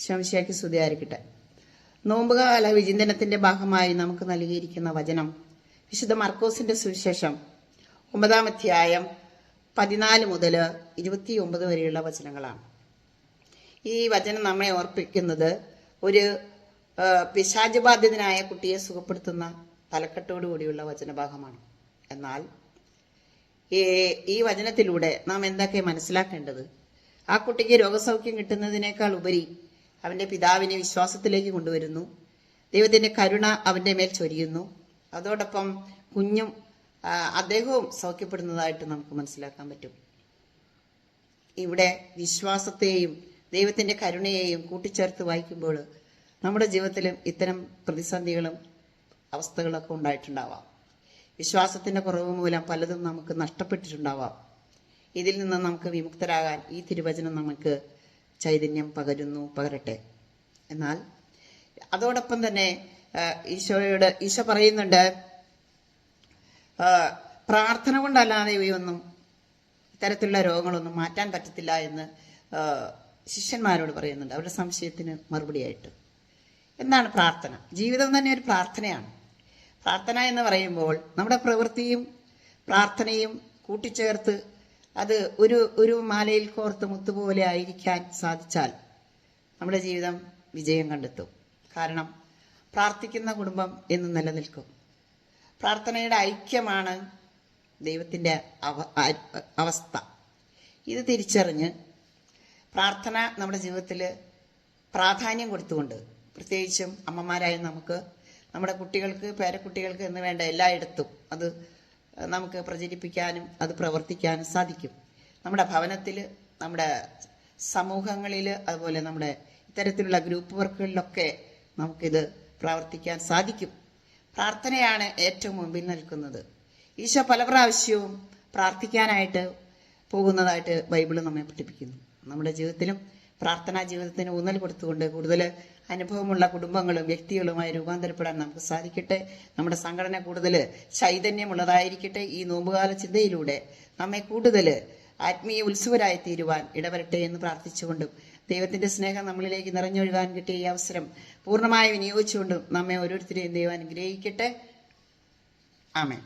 ശംശയ്ക്ക് സ്തുതിയായിരിക്കട്ടെ. നോമ്പുകാല വിചിന്തനത്തിന്റെ ഭാഗമായി നമുക്ക് നൽകിയിരിക്കുന്ന വചനം വിശുദ്ധ മർക്കോസിന്റെ സുവിശേഷം 9-ാം അധ്യായം 14 മുതൽ 29 വരെയുള്ള വചനങ്ങളാണ്. ഈ വചനം നമ്മെ ഓർപ്പിക്കുന്നത് ഒരു പിശാചബാധിതനായ കുട്ടിയെ സുഖപ്പെടുത്തുന്ന തലക്കെട്ടോടുകൂടിയുള്ള വചനഭാഗമാണ്. എന്നാൽ ഈ വചനത്തിലൂടെ നാം എന്തൊക്കെ മനസ്സിലാക്കേണ്ടത്? ആ കുട്ടിക്ക് രോഗസൗഖ്യം കിട്ടുന്നതിനേക്കാൾ ഉപരി അവന്റെ പിതാവിനെ വിശ്വാസത്തിലേക്ക് കൊണ്ടുവരുന്നു. ദൈവത്തിന്റെ കരുണ അവന്റെ മേൽ ചൊരിയുന്നു. അതോടൊപ്പം കുഞ്ഞും അദ്ദേഹവും സൗഖ്യപ്പെടുന്നതായിട്ട് നമുക്ക് മനസ്സിലാക്കാൻ പറ്റും. ഇവിടെ വിശ്വാസത്തെയും ദൈവത്തിന്റെ കരുണയെയും കൂട്ടിച്ചേർത്ത് വായിക്കുമ്പോൾ നമ്മുടെ ജീവിതത്തിലും ഇത്തരം പ്രതിസന്ധികളും അവസ്ഥകളൊക്കെ ഉണ്ടായിട്ടുണ്ടാവാം. വിശ്വാസത്തിന്റെ കുറവ് മൂലം പലതും നമുക്ക് നഷ്ടപ്പെട്ടിട്ടുണ്ടാവാം. ഇതിൽ നിന്ന് നമുക്ക് വിമുക്തരാകാൻ ഈ തിരുവചനം നമുക്ക് ചൈതന്യം പകരട്ടെ. എന്നാൽ അതോടൊപ്പം തന്നെ ഈശോ പറയുന്നുണ്ട്, പ്രാർത്ഥന കൊണ്ടല്ലാതെ ഇവയൊന്നും ഇത്തരത്തിലുള്ള രോഗങ്ങളൊന്നും മാറ്റാൻ പറ്റത്തില്ല എന്ന് ശിഷ്യന്മാരോട് പറയുന്നുണ്ട്, അവരുടെ സംശയത്തിന് മറുപടിയായിട്ട്. എന്താണ് പ്രാർത്ഥന? ജീവിതം തന്നെ ഒരു പ്രാർത്ഥനയാണ്. പ്രാർത്ഥന എന്ന് പറയുമ്പോൾ നമ്മുടെ പ്രവൃത്തിയും പ്രാർത്ഥനയും കൂട്ടിച്ചേർത്ത് അത് ഒരു മാലയിൽ കോർത്ത് മുത്തുപോലെ ആയിരിക്കാൻ സാധിച്ചാൽ നമ്മുടെ ജീവിതം വിജയം കണ്ടെത്തും. കാരണം പ്രാർത്ഥിക്കുന്ന കുടുംബം എന്നും നിലനിൽക്കും. പ്രാർത്ഥനയുടെ ഐക്യമാണ് ദൈവത്തിൻ്റെ അവസ്ഥ. ഇത് തിരിച്ചറിഞ്ഞ് പ്രാർത്ഥന നമ്മുടെ ജീവിതത്തിൽ പ്രാധാന്യം കൊടുത്തുകൊണ്ട്, പ്രത്യേകിച്ചും അമ്മമാരായ നമുക്ക് നമ്മുടെ കുട്ടികൾക്ക്, പേരക്കുട്ടികൾക്ക് എന്ന് വേണ്ട എല്ലായിടത്തും അത് നമുക്ക് പ്രചരിപ്പിക്കാനും അത് പ്രവർത്തിക്കാനും സാധിക്കും. നമ്മുടെ ഭവനത്തിൽ, നമ്മുടെ സമൂഹങ്ങളിൽ, അതുപോലെ നമ്മുടെ ഇത്തരത്തിലുള്ള ഗ്രൂപ്പ് വർക്കുകളിലൊക്കെ നമുക്കിത് പ്രവർത്തിക്കാൻ സാധിക്കും. പ്രാർത്ഥനയാണ് ഏറ്റവും മുമ്പിൽ നിൽക്കുന്നത്. ഈശോ പല പ്രാവശ്യവും പ്രാർത്ഥിക്കാനായിട്ട് പോകുന്നതായിട്ട് ബൈബിൾ നമ്മെ പഠിപ്പിക്കുന്നു. നമ്മുടെ ജീവിതത്തിലും പ്രാർത്ഥനാ ജീവിതത്തിന് ഊന്നൽ കൊടുത്തുകൊണ്ട് കൂടുതൽ അനുഭവമുള്ള കുടുംബങ്ങളും വ്യക്തികളുമായി രൂപാന്തരപ്പെടാൻ നമുക്ക് സാധിക്കട്ടെ. നമ്മുടെ സംഘടന കൂടുതൽ ചൈതന്യമുള്ളതായിരിക്കട്ടെ. ഈ നോമ്പുകാല ചിന്തയിലൂടെ നമ്മെ കൂടുതൽ ആത്മീയ ഉത്സവരായി തീരുവാൻ ഇടവരട്ടെ എന്ന് പ്രാർത്ഥിച്ചുകൊണ്ടും ദൈവത്തിന്റെ സ്നേഹം നമ്മളിലേക്ക് നിറഞ്ഞൊഴുകാൻ കിട്ടിയ ഈ അവസരം പൂർണ്ണമായി വിനിയോഗിച്ചുകൊണ്ടും നമ്മെ ഓരോരുത്തരെയും ദൈവം അനുഗ്രഹിക്കട്ടെ. ആമേൻ.